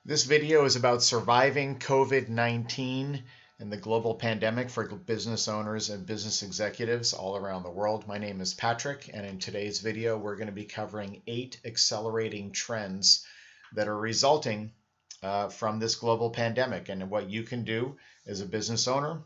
This video is about surviving COVID-19 and the global pandemic for business owners and business executives all around the world. My name is Patrick, and in today's video, we're going to be covering 8 accelerating trends that are resulting from this global pandemic and what you can do as a business owner,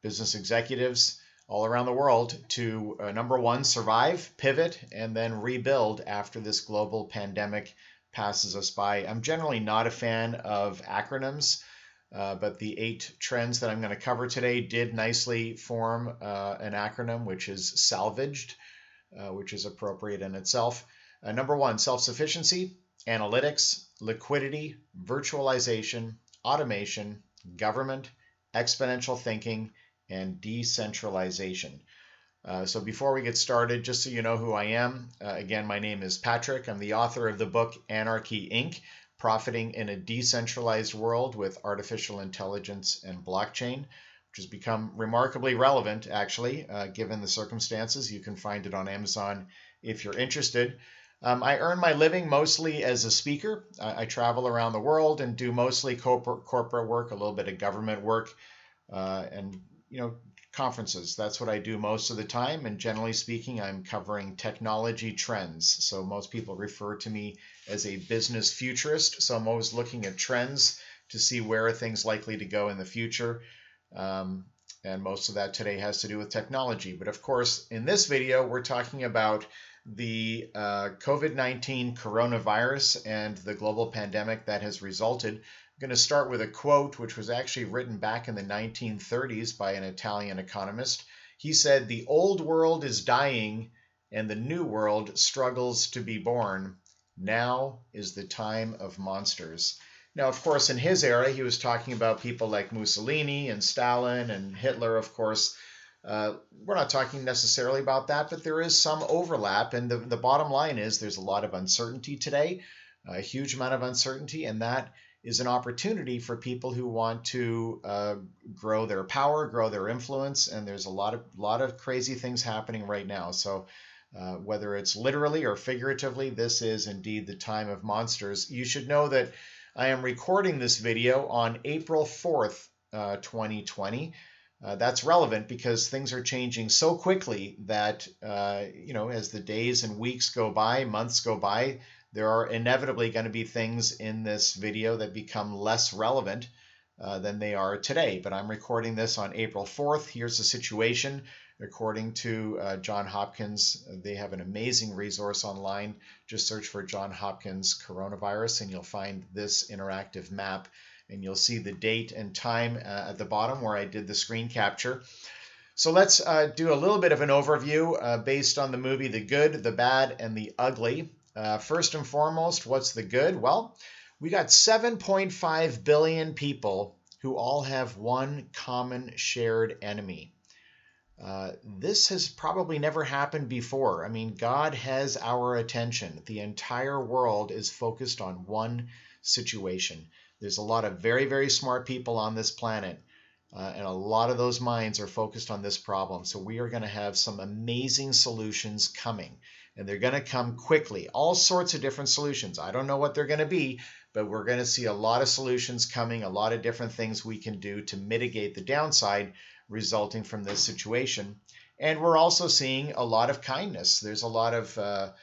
business executives all around the world to, number one, survive, pivot, and then rebuild after this global pandemic passes us by. I'm generally not a fan of acronyms, but the 8 trends that I'm going to cover today did nicely form an acronym, which is salvaged, which is appropriate in itself. Number one, self-sufficiency, analytics, liquidity, virtualization, automation, government, exponential thinking, and decentralization. So before we get started, just so you know who I am, again, my name is Patrick. I'm the author of the book Anarchy, Inc., Profiting in a Decentralized World with Artificial Intelligence and Blockchain, which has become remarkably relevant, actually, given the circumstances. You can find it on Amazon if you're interested. I earn my living mostly as a speaker. I travel around the world and do mostly corporate work, a little bit of government work, and conferences. That's what I do most of the time, and generally speaking, I'm covering technology trends. So most people refer to me as a business futurist. So I'm always looking at trends to see where are things likely to go in the future. And most of that today has to do with technology. But of course, in this video, we're talking about the COVID-19 coronavirus and the global pandemic that has resulted. I'm going to start with a quote which was actually written back in the 1930s by an Italian economist. He said, "The old world is dying and the new world struggles to be born. Now is the time of monsters." Now, of course, in his era, he was talking about people like Mussolini and Stalin and Hitler, of course. We're not talking necessarily about that, but there is some overlap. And the bottom line is there's a lot of uncertainty today, a huge amount of uncertainty, and that is an opportunity for people who want to grow their power, grow their influence, and there's a lot of crazy things happening right now. So whether it's literally or figuratively, this is indeed the time of monsters. You should know that I am recording this video on April 4th, 2020. That's relevant because things are changing so quickly that, as the days and weeks go by, months go by, there are inevitably going to be things in this video that become less relevant than they are today. But I'm recording this on April 4th. Here's the situation. According to Johns Hopkins, they have an amazing resource online. Just search for Johns Hopkins coronavirus and you'll find this interactive map. And you'll see the date and time at the bottom where I did the screen capture. So let's do a little bit of an overview based on the movie The Good, the Bad, and the Ugly. First and foremost, what's the good? Well, we got 7.5 billion people who all have one common shared enemy. This has probably never happened before. I mean, God has our attention. The entire world is focused on one situation. There's a lot of very, very smart people on this planet, and a lot of those minds are focused on this problem. So we are going to have some amazing solutions coming, and they're going to come quickly. All sorts of different solutions. I don't know what they're going to be, but we're going to see a lot of solutions coming, a lot of different things we can do to mitigate the downside resulting from this situation. And we're also seeing a lot of kindness. There's a lot of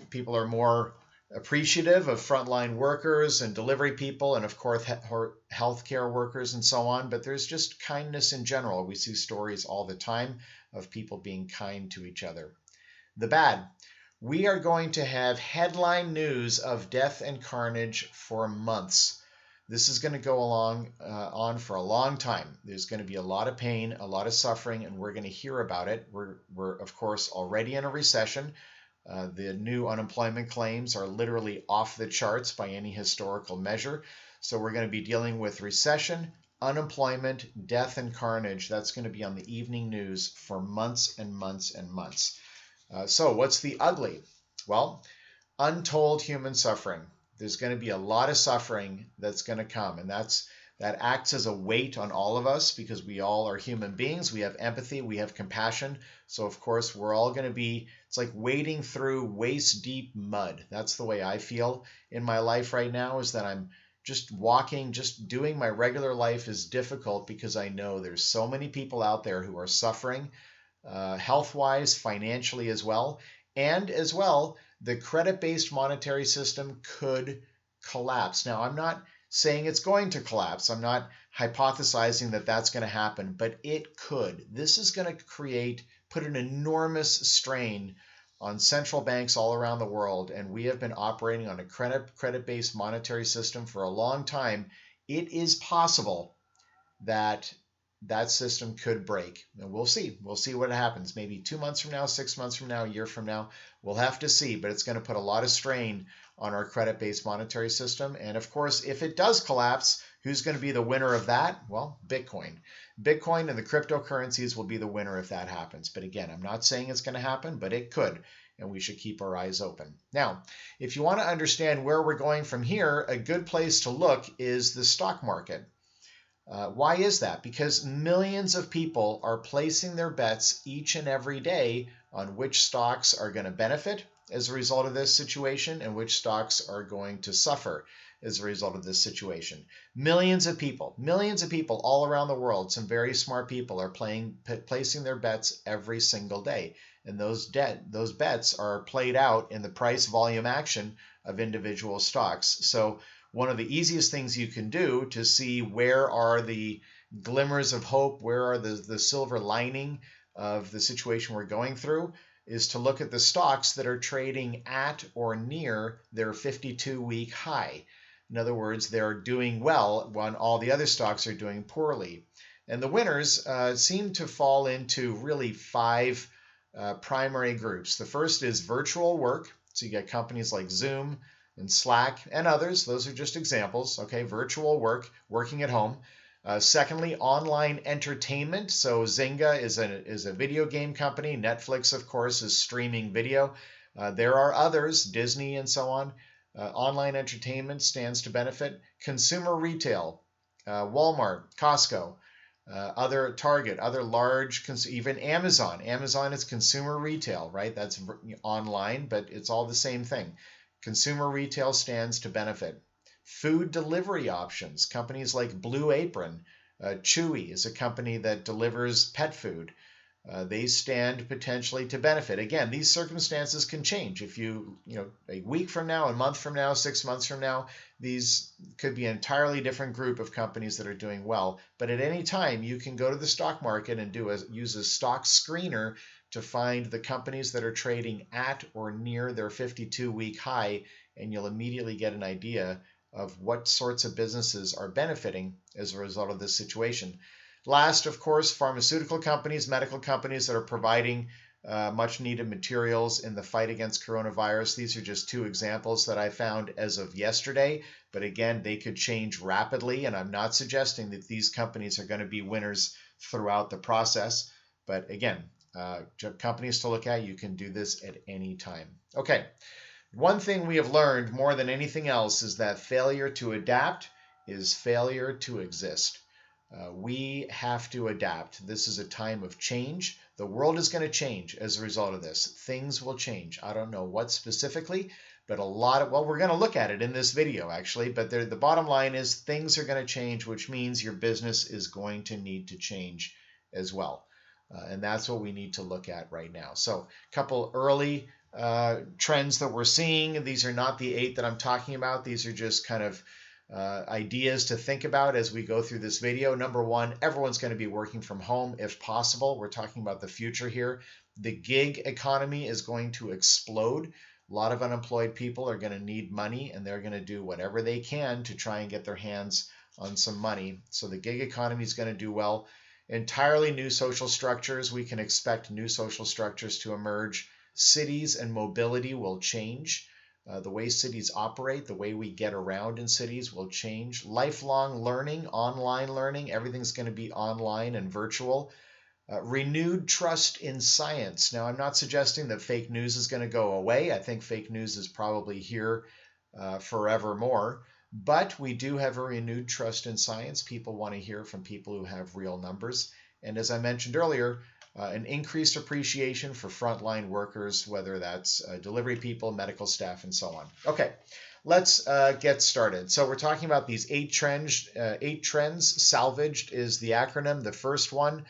people are more appreciative of frontline workers and delivery people and, of course, healthcare workers and so on. But there's just kindness in general. We see stories all the time of people being kind to each other. The bad. We are going to have headline news of death and carnage for months. This is going to go on for a long time. There's going to be a lot of pain, a lot of suffering, and we're going to hear about it. We're of course, already in a recession. The new unemployment claims are literally off the charts by any historical measure. So we're going to be dealing with recession, unemployment, death, and carnage. That's going to be on the evening news for months and months and months. So what's the ugly? Well, untold human suffering. There's going to be a lot of suffering that's going to come, and that acts as a weight on all of us because we all are human beings. We have empathy, we have compassion. So of course, we're all going to be, it's like wading through waist-deep mud. That's the way I feel in my life right now, is that I'm just walking, just doing my regular life is difficult because I know there's so many people out there who are suffering health-wise, financially as well. And as well, the credit-based monetary system could collapse. Now, I'm not saying it's going to collapse. I'm not hypothesizing that that's going to happen, but it could. This is going to put an enormous strain on central banks all around the world, and we have been operating on a credit-based monetary system for a long time. It is possible that that system could break. And we'll see. We'll see what happens. Maybe 2 months from now, 6 months from now, a year from now. We'll have to see, but it's going to put a lot of strain on our credit-based monetary system. And of course, if it does collapse, who's going to be the winner of that? Well, Bitcoin. Bitcoin and the cryptocurrencies will be the winner if that happens. But again, I'm not saying it's going to happen, but it could. And we should keep our eyes open. Now, if you want to understand where we're going from here, a good place to look is the stock market. Why is that? Because millions of people are placing their bets each and every day on which stocks are going to benefit as a result of this situation and which stocks are going to suffer as a result of this situation. Millions of people all around the world, some very smart people are placing their bets every single day. And those bets are played out in the price volume action of individual stocks. So one of the easiest things you can do to see where are the glimmers of hope, where are the silver lining of the situation we're going through, is to look at the stocks that are trading at or near their 52-week high. In other words, they're doing well when all the other stocks are doing poorly. And the winners seem to fall into really 5 primary groups. The first is virtual work. So you get companies like Zoom and Slack and others. Those are just examples. Okay, virtual work, working at home. Secondly, online entertainment. So Zynga is a video game company. Netflix, of course, is streaming video. There are others, Disney and so on. Online entertainment stands to benefit. Consumer retail, Walmart, Costco, other Target, other large, even Amazon. Amazon is consumer retail, right? That's online, but it's all the same thing. Consumer retail stands to benefit. Food delivery options, companies like Blue Apron, Chewy is a company that delivers pet food. They stand potentially to benefit. Again, these circumstances can change. If a week from now, a month from now, 6 months from now, these could be an entirely different group of companies that are doing well. But at any time, you can go to the stock market and use a stock screener to find the companies that are trading at or near their 52-week high, and you'll immediately get an idea of what sorts of businesses are benefiting as a result of this situation. Last, of course, pharmaceutical companies, medical companies that are providing much needed materials in the fight against coronavirus. These are just 2 examples that I found as of yesterday, but again, they could change rapidly, and I'm not suggesting that these companies are going to be winners throughout the process. But again, companies to look at, you can do this at any time. Okay, one thing we have learned more than anything else is that failure to adapt is failure to exist. We have to adapt. This is a time of change. The world is going to change as a result of this. Things will change. I don't know what specifically, but we're going to look at it in this video actually, but the bottom line is things are going to change, which means your business is going to need to change as well. And that's what we need to look at right now. So a couple early trends that we're seeing. These are not the 8 that I'm talking about. These are just kind of ideas to think about as we go through this video. Number 1, everyone's going to be working from home if possible. We're talking about the future here. The gig economy is going to explode. A lot of unemployed people are going to need money, and they're going to do whatever they can to try and get their hands on some money. So the gig economy is going to do well. Entirely new social structures. We can expect new social structures to emerge. Cities and mobility will change. The way cities operate, the way we get around in cities will change. Lifelong learning, online learning, everything's going to be online and virtual. Renewed trust in science. Now, I'm not suggesting that fake news is going to go away. I think fake news is probably here forevermore. But we do have a renewed trust in science. People want to hear from people who have real numbers. And as I mentioned earlier, an increased appreciation for frontline workers, whether that's delivery people, medical staff, and so on. Okay, let's get started. So we're talking about these 8 trends. 8 trends. Salvaged is the acronym. The first one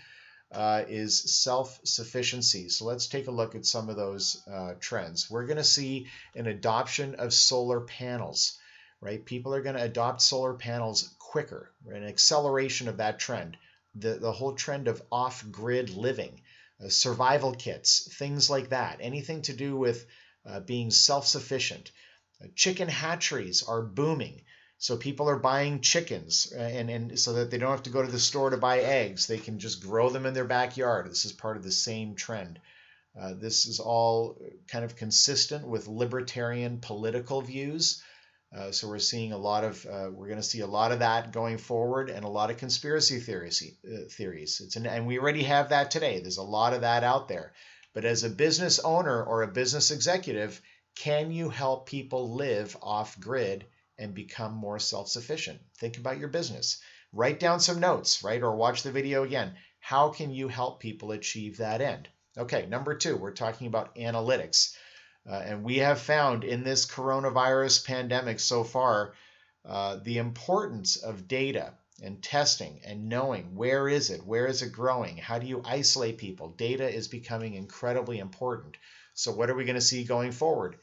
is self-sufficiency. So let's take a look at some of those trends. We're going to see an adoption of solar panels, right? People are going to adopt solar panels quicker, an acceleration of that trend. The whole trend of off-grid living, survival kits, things like that, anything to do with being self-sufficient. Chicken hatcheries are booming. So people are buying chickens and so that they don't have to go to the store to buy eggs. They can just grow them in their backyard. This is part of the same trend. This is all kind of consistent with libertarian political views. So we're seeing a lot of, we're going to see a lot of that going forward, and a lot of conspiracy theories. And we already have that today. There's a lot of that out there. But as a business owner or a business executive, can you help people live off grid and become more self-sufficient? Think about your business. Write down some notes, right? Or watch the video again. How can you help people achieve that end? Okay, number 2, we're talking about analytics. And we have found in this coronavirus pandemic so far the importance of data and testing and knowing where is it growing, how do you isolate people. Data is becoming incredibly important. So what are we going to see going forward?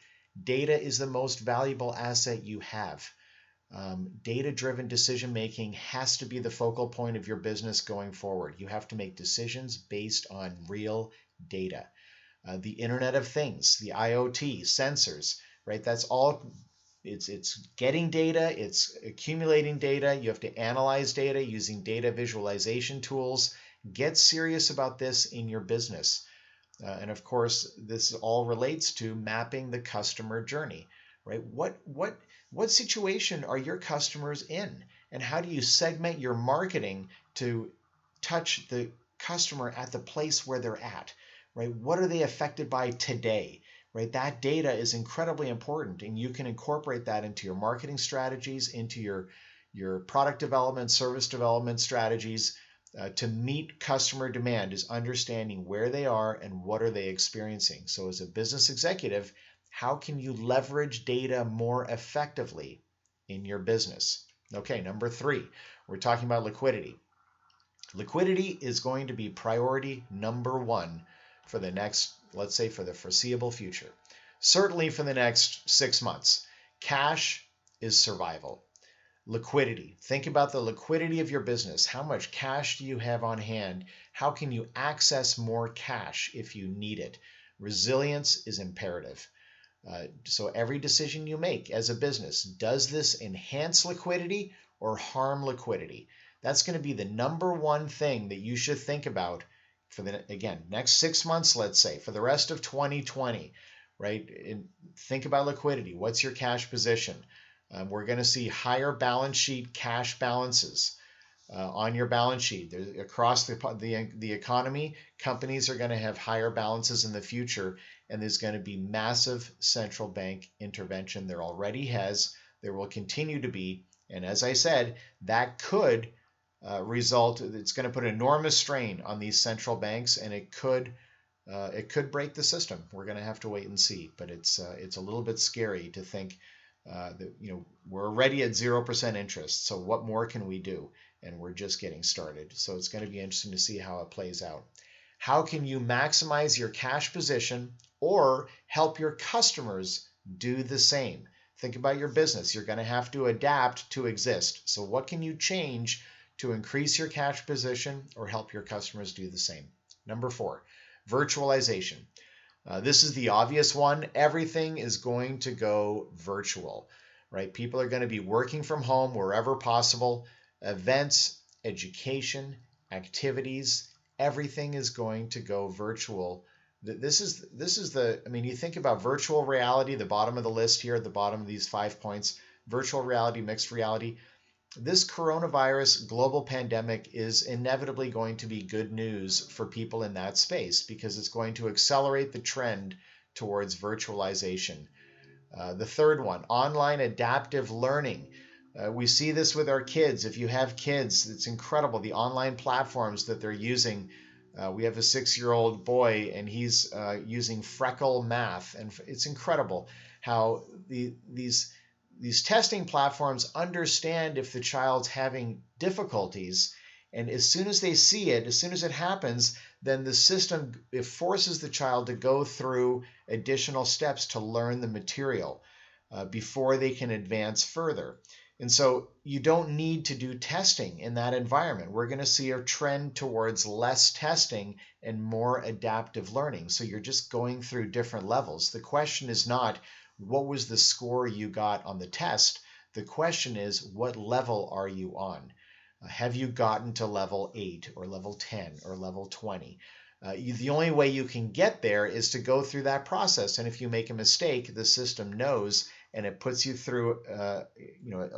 Data is the most valuable asset you have. Data-driven decision-making has to be the focal point of your business going forward. You have to make decisions based on real data. The Internet of Things, the IoT, sensors, right? That's all, it's getting data, it's accumulating data. You have to analyze data using data visualization tools. Get serious about this in your business. And of course, this all relates to mapping the customer journey, right? What situation are your customers in? And how do you segment your marketing to touch the customer at the place where they're at, right? What are they affected by today, right? That data is incredibly important, and you can incorporate that into your marketing strategies, into your product development, service development strategies. To meet customer demand is understanding where they are and what are they experiencing. So as a business executive, how can you leverage data more effectively in your business? Okay, number 3, we're talking about liquidity. Liquidity is going to be priority number 1 for the next, let's say, for the foreseeable future. Certainly for the next 6 months. Cash is survival. Liquidity. Think about the liquidity of your business. How much cash do you have on hand? How can you access more cash if you need it? Resilience is imperative. So every decision you make as a business, does this enhance liquidity or harm liquidity? That's going to be the number 1 thing that you should think about for the, again, next 6 months, let's say, for the rest of 2020, right? And think about liquidity. What's your cash position? We're going to see higher balance sheet cash balances on your balance sheet. Across the economy, companies are going to have higher balances in the future, and there's going to be massive central bank intervention. There already has. There will continue to be. And as I said, that could result, it's going to put enormous strain on these central banks, and it could break the system. We're going to have to wait and see. But it's a little bit scary to think that, we're already at 0% interest. So what more can we do? And we're just getting started. So it's going to be interesting to see how it plays out. How can you maximize your cash position or help your customers do the same? Think about your business. You're going to have to adapt to exist. So what can you change to increase your cash position or help your customers do the same? Number 4, virtualization. This is the obvious one. Everything is going to go virtual, right? People are going to be working from home wherever possible. Events, education, activities, everything is going to go virtual. This is the, you think about virtual reality, the bottom of the list here, at the bottom of these 5 points, virtual reality, mixed reality. This coronavirus global pandemic is inevitably going to be good news for people in that space because it's going to accelerate the trend towards virtualization. The third one, online adaptive learning. We see this with our kids. If you have kids, it's incredible, the online platforms that they're using. We have a 6-year-old boy, and he's using Freckle Math, and it's incredible how these these testing platforms understand if the child's having difficulties, and as soon as they see it, as soon as it happens, then the system, it forces the child to go through additional steps to learn the material before they can advance further. And so you don't need to do testing in that environment. We're going to see a trend towards less testing and more adaptive learning. So you're just going through different levels. The question is not, what was the score you got on the test? The question is, what level are you on? Have you gotten to level 8 or level 10 or level 20? The only way you can get there is to go through that process. And if you make a mistake, the system knows, and it puts you through a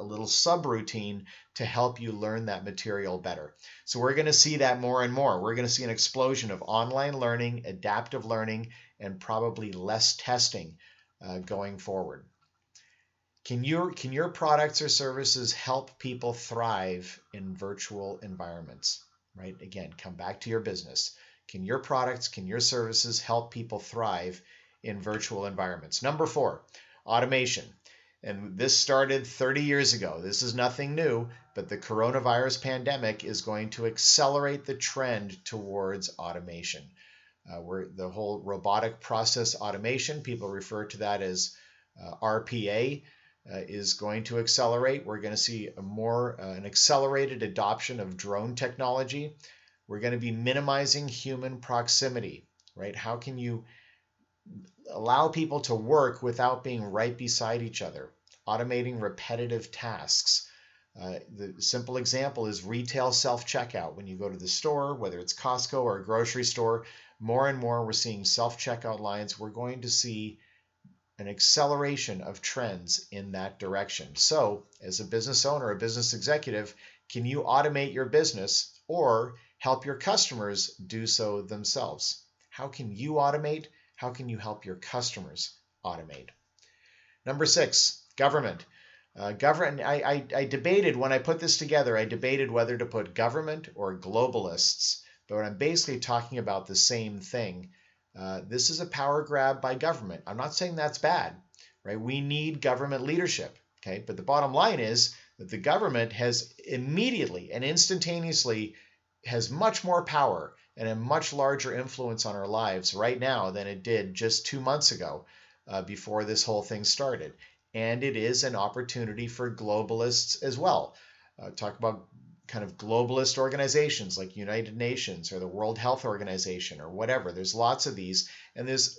little subroutine to help you learn that material better. So we're going to see that more and more. We're going to see an explosion of online learning, adaptive learning, and probably less testing going forward. Can your products or services help people thrive in virtual environments? Right? Again, come back to your business. Can your products, can your services help people thrive in virtual environments? Number 4, automation. And this started 30 years ago. This is nothing new, but the coronavirus pandemic is going to accelerate the trend towards automation. Where the whole robotic process automation, people refer to that as RPA, is going to accelerate. We're going to see an accelerated adoption of drone technology. We're going to be minimizing human proximity, right? How can you allow people to work without being right beside each other? Automating repetitive tasks. The simple example is retail self-checkout. When you go to the store, whether it's Costco or a grocery store, more and more we're seeing self-checkout lines. We're going to see an acceleration of trends in that direction. So as a business owner, a business executive, can you automate your business or help your customers do so themselves? How can you automate? How can you help your customers automate? Number 6, government. I debated, when I put this together, I debated whether to put government or globalists, but I'm basically talking about the same thing. This is a power grab by government. I'm not saying that's bad, right? We need government leadership, okay? But the bottom line is that the government has immediately and instantaneously has much more power and a much larger influence on our lives right now than it did just 2 months ago before this whole thing started. And it is an opportunity for globalists as well. Talk about kind of globalist organizations like United Nations or the World Health Organization or whatever. There's lots of these, and there's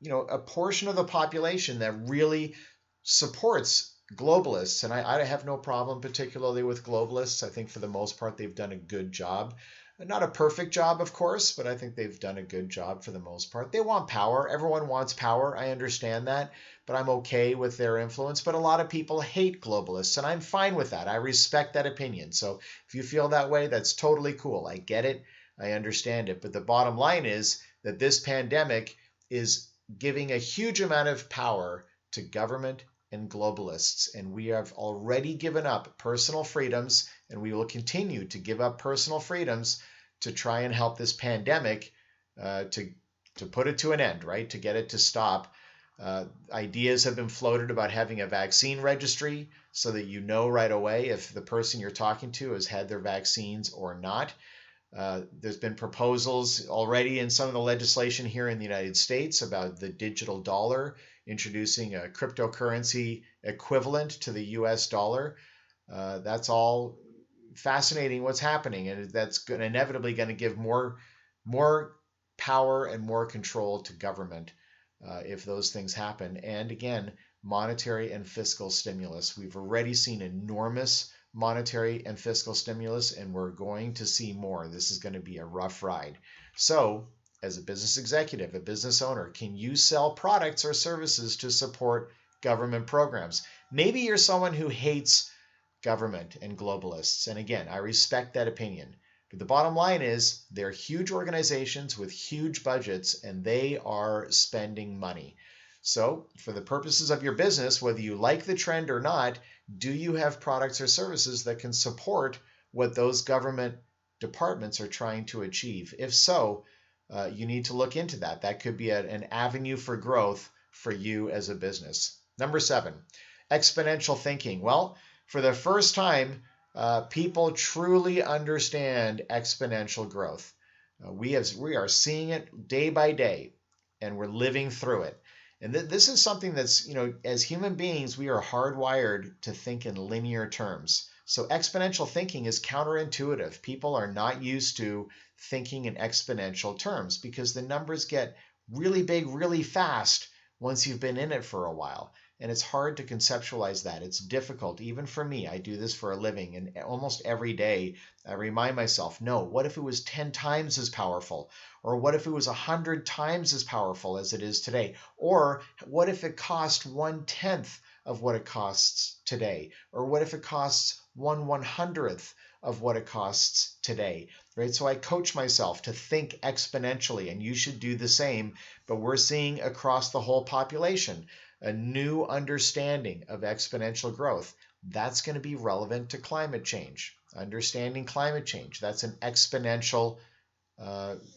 a portion of the population that really supports globalists, and I have no problem particularly with globalists. I think for the most part they've done a good job. Not a perfect job, of course, but I think they've done a good job for the most part. They want power. Everyone wants power. I understand that, but I'm okay with their influence. But a lot of people hate globalists, and I'm fine with that. I respect that opinion. So if you feel that way, that's totally cool. I get it. I understand it. But the bottom line is that this pandemic is giving a huge amount of power to government and globalists, and we have already given up personal freedoms, and we will continue to give up personal freedoms to try and help this pandemic to put it to an end, right? To get it to stop. Ideas have been floated about having a vaccine registry so that you know right away if the person you're talking to has had their vaccines or not. There's been proposals already in some of the legislation here in the United States about the digital dollar, introducing a cryptocurrency equivalent to the US dollar. That's all fascinating what's happening, and that's inevitably going to give more power and more control to government if those things happen. And again, monetary and fiscal stimulus. We've already seen enormous monetary and fiscal stimulus, and we're going to see more. This is going to be a rough ride. So, as a business executive, a business owner, can you sell products or services to support government programs? Maybe you're someone who hates government and globalists. And again, I respect that opinion. But the bottom line is they're huge organizations with huge budgets, and they are spending money. So for the purposes of your business, whether you like the trend or not, do you have products or services that can support what those government departments are trying to achieve? If so, you need to look into that. That could be an avenue for growth for you as a business. Number 7, Exponential thinking. Well, for the first time, people truly understand exponential growth. We are seeing it day by day, and we're living through it. And this is something that's, as human beings, we are hardwired to think in linear terms. So exponential thinking is counterintuitive. People are not used to thinking in exponential terms because the numbers get really big really fast once you've been in it for a while. And it's hard to conceptualize that. It's difficult, even for me. I do this for a living, and almost every day I remind myself, no, what if it was 10 times as powerful? Or what if it was 100 times as powerful as it is today? Or what if it cost 1/10 of what it costs today? Or what if it costs 1/100th of what it costs today, right? So I coach myself to think exponentially, and you should do the same. But we're seeing across the whole population a new understanding of exponential growth. That's going to be relevant to climate change. Understanding climate change, that's an exponential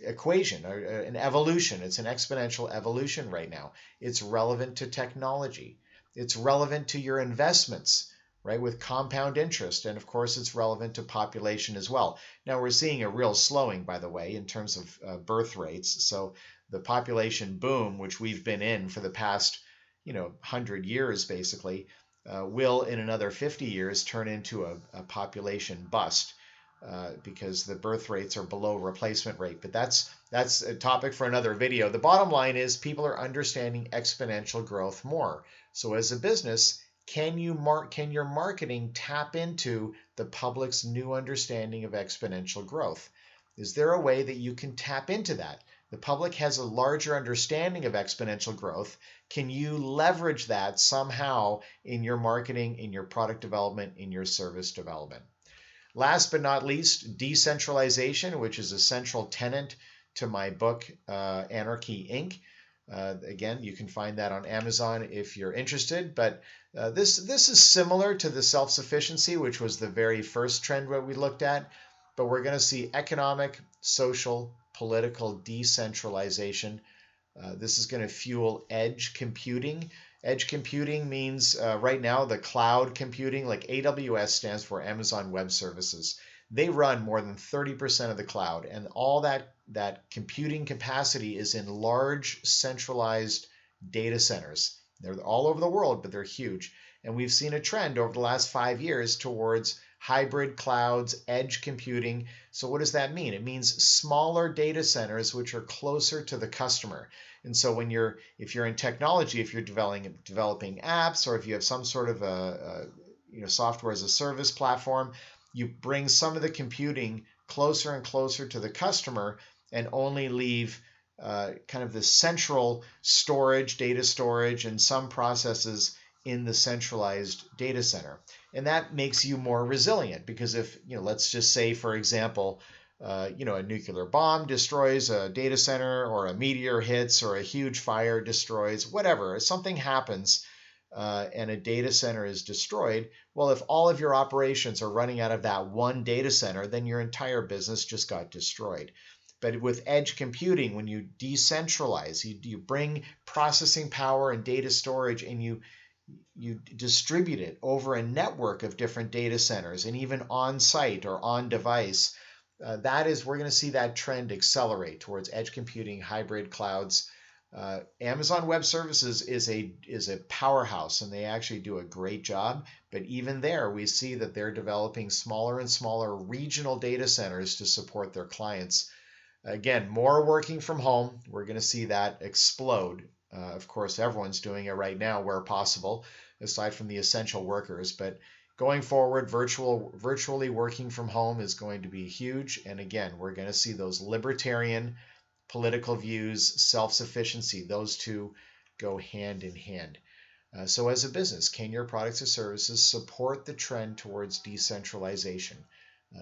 equation, or an evolution. It's an exponential evolution right now. It's relevant to technology. It's relevant to your investments, right, with compound interest. And of course, it's relevant to population as well. Now, we're seeing a real slowing, by the way, in terms of birth rates. So the population boom, which we've been in for the past 100 years, basically, will in another 50 years turn into a population bust. Because the birth rates are below replacement rate. But that's a topic for another video. The bottom line is people are understanding exponential growth more. So as a business, can your marketing tap into the public's new understanding of exponential growth? Is there a way that you can tap into that? The public has a larger understanding of exponential growth. Can you leverage that somehow in your marketing, in your product development, in your service development? Last but not least, decentralization, which is a central tenet to my book, Anarchy, Inc. Again, you can find that on Amazon if you're interested. But this is similar to the self-sufficiency, which was the very first trend that we looked at. But we're going to see economic, social, political decentralization. This is going to fuel edge computing. Edge computing means right now the cloud computing, like AWS stands for Amazon Web Services. They run more than 30% of the cloud, and all that computing capacity is in large centralized data centers. They're all over the world, but they're huge. And we've seen a trend over the last 5 years towards hybrid clouds, edge computing. So what does that mean? It means smaller data centers which are closer to the customer. And so if you're in technology, if you're developing apps, or if you have some sort of a software as a service platform, you bring some of the computing closer and closer to the customer and only leave kind of the central storage, data storage, and some processes in the centralized data center. And that makes you more resilient because if, let's just say, for example, a nuclear bomb destroys a data center, or a meteor hits, or a huge fire destroys, whatever, if something happens and a data center is destroyed, well, if all of your operations are running out of that one data center, then your entire business just got destroyed. But with edge computing, when you decentralize, you bring processing power and data storage, and you distribute it over a network of different data centers, and even on site or on device, we're going to see that trend accelerate towards edge computing, hybrid clouds. Amazon Web Services is a powerhouse, and they actually do a great job. But even there, we see that they're developing smaller and smaller regional data centers to support their clients. Again, more working from home. We're going to see that explode. Of course, everyone's doing it right now where possible, aside from the essential workers. But going forward, virtually working from home is going to be huge. And again, we're going to see those libertarian political views, self-sufficiency, those two go hand in hand. So as a business, can your products or services support the trend towards decentralization?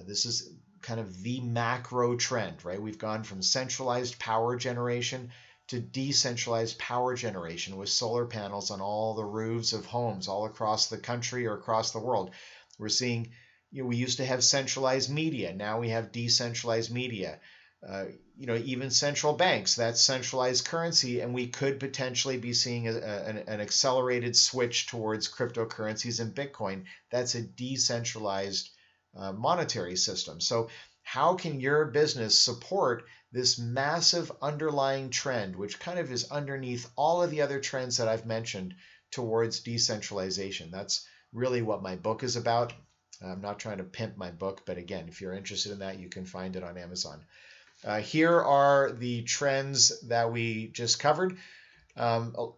This is kind of the macro trend, right? We've gone from centralized power generation to decentralized power generation with solar panels on all the roofs of homes all across the country or across the world. We're seeing, we used to have centralized media. Now we have decentralized media. even central banks, that's centralized currency, and we could potentially be seeing an accelerated switch towards cryptocurrencies and Bitcoin. That's a decentralized monetary system. So how can your business support this massive underlying trend, which kind of is underneath all of the other trends that I've mentioned towards decentralization? That's really what my book is about. I'm not trying to pimp my book, but again, if you're interested in that, you can find it on Amazon. Here are the trends that we just covered.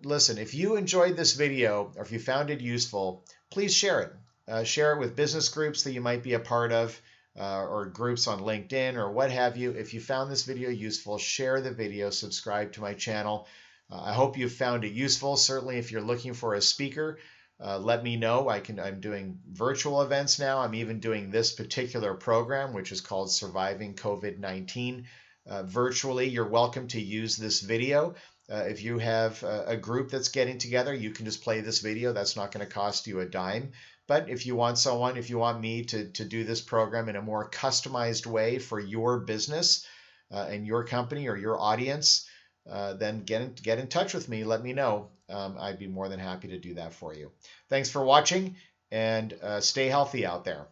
Listen, if you enjoyed this video or if you found it useful, please share it. Share it with business groups that you might be a part of, or groups on LinkedIn or what have you. If you found this video useful, share the video, subscribe to my channel. I hope you found it useful. Certainly, if you're looking for a speaker, let me know. I'm doing virtual events now. I'm even doing this particular program, which is called Surviving COVID-19. Virtually, you're welcome to use this video. If you have a group that's getting together, you can just play this video. That's not going to cost you a dime. But if you want me to do this program in a more customized way for your business and your company or your audience, then get in touch with me. Let me know. I'd be more than happy to do that for you. Thanks for watching, and stay healthy out there.